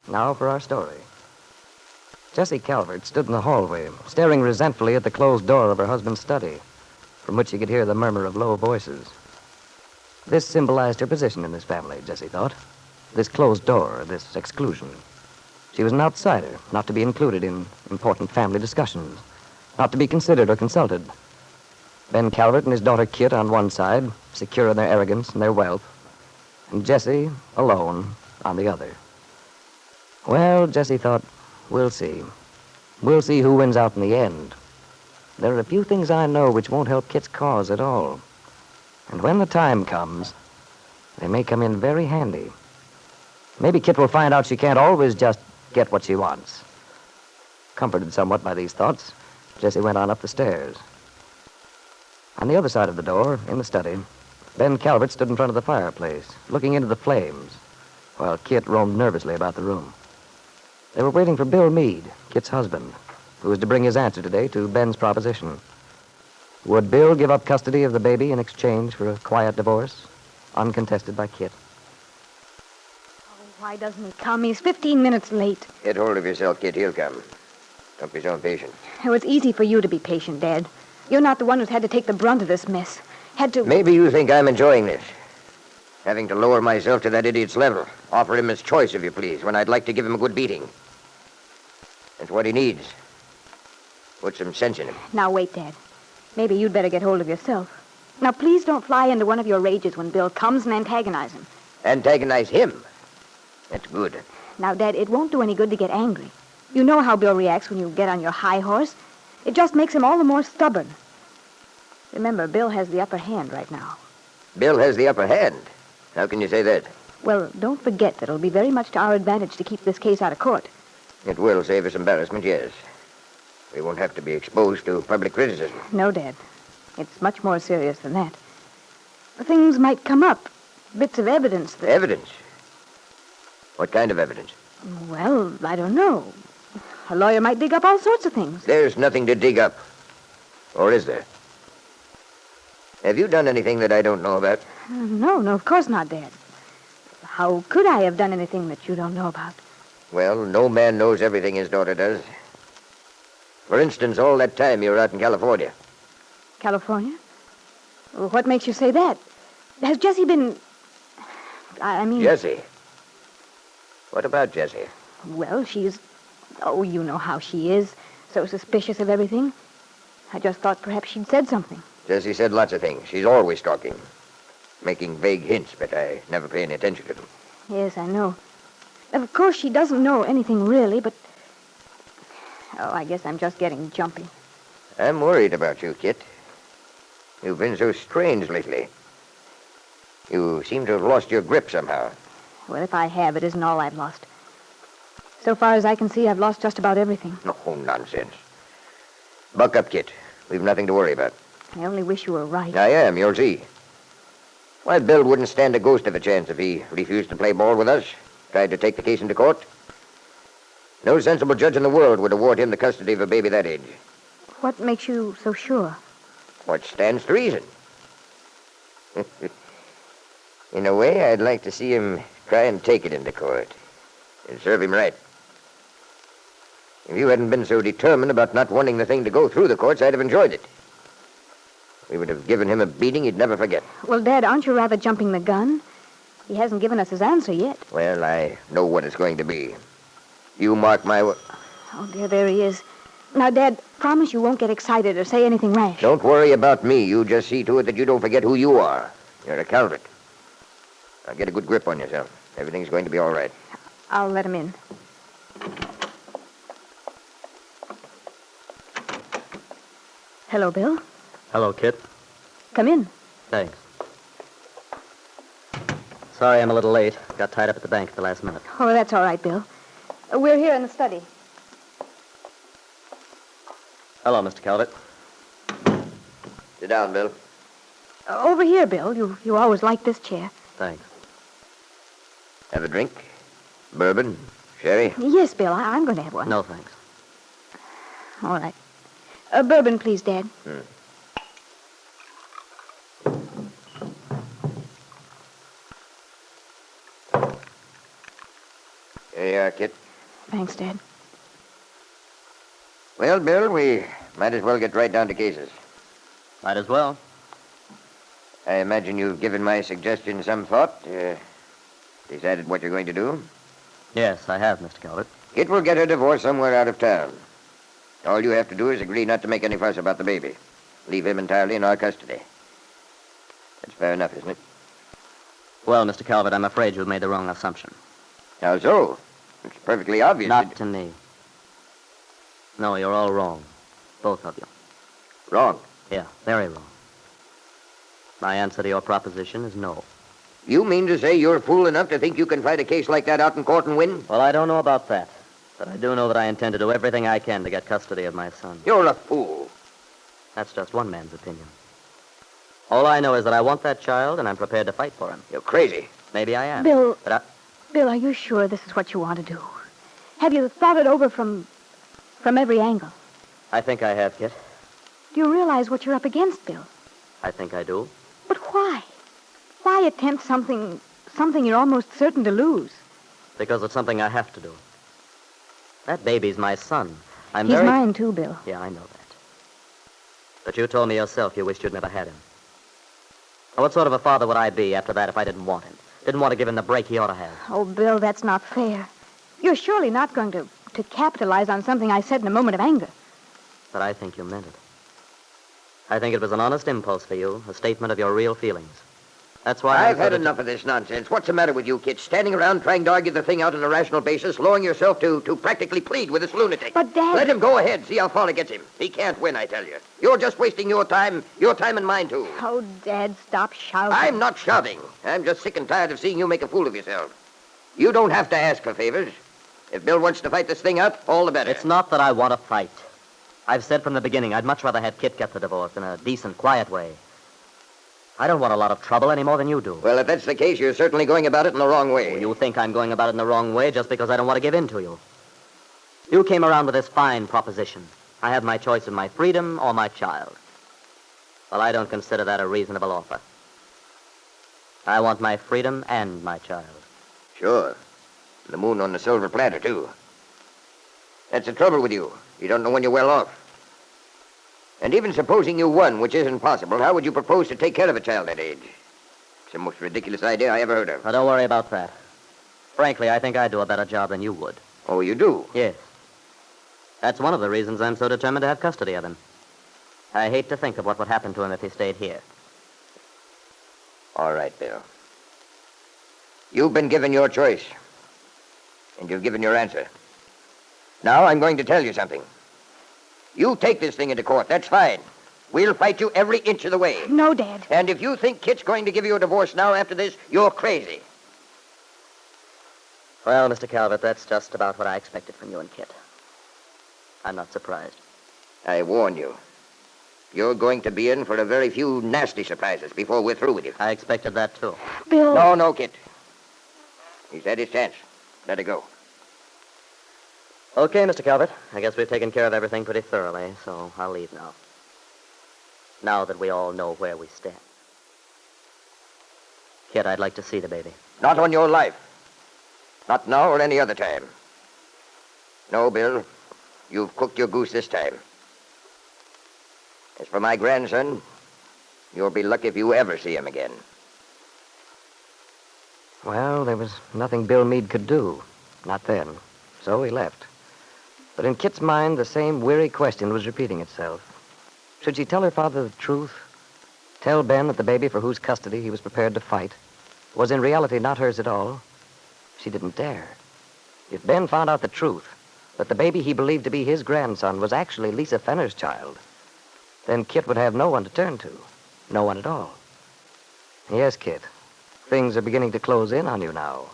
Now for our story. Jessie Calvert stood in the hallway, staring resentfully at the closed door of her husband's study, from which she could hear the murmur of low voices. This symbolized her position in this family, Jessie thought. This closed door, this exclusion. She was an outsider, not to be included in important family discussions, not to be considered or consulted. Ben Calvert and his daughter Kit on one side, secure in their arrogance and their wealth, and Jessie, alone, on the other. Well, Jessie thought, we'll see. We'll see who wins out in the end. There are a few things I know which won't help Kit's cause at all. And when the time comes, they may come in very handy. Maybe Kit will find out she can't always just get what she wants. Comforted somewhat by these thoughts, Jessie went on up the stairs. On the other side of the door, in the study, Ben Calvert stood in front of the fireplace, looking into the flames, while Kit roamed nervously about the room. They were waiting for Bill Meade, Kit's husband, who was to bring his answer today to Ben's proposition. Would Bill give up custody of the baby in exchange for a quiet divorce, uncontested by Kit? Oh, why doesn't he come? He's 15 minutes late. Get hold of yourself, Kit. He'll come. Don't be so impatient. Oh, it's easy for you to be patient, Dad. You're not the one who's had to take the brunt of this mess. Had to... Maybe you think I'm enjoying this. Having to lower myself to that idiot's level. Offer him his choice, if you please, when I'd like to give him a good beating. That's what he needs. Put some sense in him. Now, wait, Dad. Maybe you'd better get hold of yourself. Now, please don't fly into one of your rages when Bill comes and antagonize him. Antagonize him? That's good. Now, Dad, it won't do any good to get angry. You know how Bill reacts when you get on your high horse. It just makes him all the more stubborn. Remember, Bill has the upper hand right now. Bill has the upper hand? How can you say that? Well, don't forget that it'll be very much to our advantage to keep this case out of court. It will save us embarrassment, yes. We won't have to be exposed to public criticism. No, Dad. It's much more serious than that. Things might come up. Bits of evidence that... Evidence? What kind of evidence? Well, I don't know. A lawyer might dig up all sorts of things. There's nothing to dig up. Or is there? Have you done anything that I don't know about? No, of course not, Dad. How could I have done anything that you don't know about? Well, no man knows everything his daughter does. For instance, all that time you were out in California. California? Well, what makes you say that? Has Jessie been... I mean... Jessie? What about Jessie? Well, she's... Oh, you know how she is. So suspicious of everything. I just thought perhaps she'd said something. Jessie said lots of things. She's always talking. Making vague hints, but I never pay any attention to them. Yes, I know. Of course, she doesn't know anything really, but... Oh, I guess I'm just getting jumpy. I'm worried about you, Kit. You've been so strange lately. You seem to have lost your grip somehow. Well, if I have, it isn't all I've lost. So far as I can see, I've lost just about everything. Oh, nonsense. Buck up, Kit. We've nothing to worry about. I only wish you were right. I am, you'll see. Why, Bill wouldn't stand a ghost of a chance if he refused to play ball with us, tried to take the case into court. No sensible judge in the world would award him the custody of a baby that age. What makes you so sure? What stands to reason? In a way, I'd like to see him try and take it into court. And serve him right. If you hadn't been so determined about not wanting the thing to go through the courts, I'd have enjoyed it. We would have given him a beating he'd never forget. Well, Dad, aren't you rather jumping the gun? He hasn't given us his answer yet. Well, I know what it's going to be. You mark my word. Oh, dear, there he is. Now, Dad, promise you won't get excited or say anything rash. Don't worry about me. You just see to it that you don't forget who you are. You're a Calvert. Now, get a good grip on yourself. Everything's going to be all right. I'll let him in. Hello, Bill. Hello, Kit. Come in. Thanks. Sorry I'm a little late. Got tied up at the bank at the last minute. Oh, that's all right, Bill. We're here in the study. Hello, Mr. Calvert. Sit down, Bill. Over here, Bill. You always liked this chair. Thanks. Have a drink? Bourbon? Sherry? Yes, Bill. I'm going to have one. No, thanks. All right. Bourbon, please, Dad. you are, Kit. Thanks, Dad. Well, Bill, we might as well get right down to cases. Might as well. I imagine you've given my suggestion some thought. Decided what you're going to do. Yes, I have, Mr. Calvert. Kit will get her divorce somewhere out of town. All you have to do is agree not to make any fuss about the baby. Leave him entirely in our custody. That's fair enough, isn't it? Well, Mr. Calvert, I'm afraid you've made the wrong assumption. How so? It's perfectly obvious. Not to me. No, you're all wrong. Both of you. Wrong. Yeah, very wrong. My answer to your proposition is no. You mean to say you're fool enough to think you can fight a case like that out in court and win? Well, I don't know about that. But I do know that I intend to do everything I can to get custody of my son. You're a fool. That's just one man's opinion. All I know is that I want that child, and I'm prepared to fight for him. You're crazy. Maybe I am. Bill, But Bill, are you sure this is what you want to do? Have you thought it over from every angle? I think I have, Kit. Do you realize what you're up against, Bill? I think I do. But why? Why attempt something you're almost certain to lose? Because it's something I have to do. That baby's my son. He's mine, too, Bill. Yeah, I know that. But you told me yourself you wished you'd never had him. Now, what sort of a father would I be after that if I didn't want him? Didn't want to give him the break he ought to have? Oh, Bill, that's not fair. You're surely not going to capitalize on something I said in a moment of anger. But I think you meant it. I think it was an honest impulse for you, a statement of your real feelings. That's why I've had enough of this nonsense. What's the matter with you, Kit? Standing around trying to argue the thing out on a rational basis, lowering yourself to practically plead with this lunatic. But, Dad... Let him go ahead. See how far it gets him. He can't win, I tell you. You're just wasting your time and mine, too. Oh, Dad, stop shouting. I'm not shouting. I'm just sick and tired of seeing you make a fool of yourself. You don't have to ask for favors. If Bill wants to fight this thing out, all the better. It's not that I want to fight. I've said from the beginning I'd much rather have Kit get the divorce in a decent, quiet way. I don't want a lot of trouble any more than you do. Well, if that's the case, you're certainly going about it in the wrong way. You think I'm going about it in the wrong way just because I don't want to give in to you. You came around with this fine proposition. I have my choice of my freedom or my child. Well, I don't consider that a reasonable offer. I want my freedom and my child. Sure. The moon on the silver platter, too. That's the trouble with you. You don't know when you're well off. And even supposing you won, which isn't possible, how would you propose to take care of a child that age? It's the most ridiculous idea I ever heard of. Now, don't worry about that. Frankly, I think I'd do a better job than you would. Oh, you do? Yes. That's one of the reasons I'm so determined to have custody of him. I hate to think of what would happen to him if he stayed here. All right, Bill. You've been given your choice. And you've given your answer. Now I'm going to tell you something. You take this thing into court, that's fine. We'll fight you every inch of the way. No, Dad. And if you think Kit's going to give you a divorce now after this, you're crazy. Well, Mr. Calvert, that's just about what I expected from you and Kit. I'm not surprised. I warn you. You're going to be in for a very few nasty surprises before we're through with you. I expected that, too. Bill... No, Kit. He's had his chance. Let it go. Okay, Mr. Calvert. I guess we've taken care of everything pretty thoroughly, so I'll leave now. Now that we all know where we stand. Kit, I'd like to see the baby. Not on your life. Not now or any other time. No, Bill. You've cooked your goose this time. As for my grandson, you'll be lucky if you ever see him again. Well, there was nothing Bill Meade could do. Not then. So he left. But in Kit's mind, the same weary question was repeating itself. Should she tell her father the truth? Tell Ben that the baby for whose custody he was prepared to fight was in reality not hers at all? She didn't dare. If Ben found out the truth, that the baby he believed to be his grandson was actually Lisa Fenner's child, then Kit would have no one to turn to. No one at all. Yes, Kit. Things are beginning to close in on you now.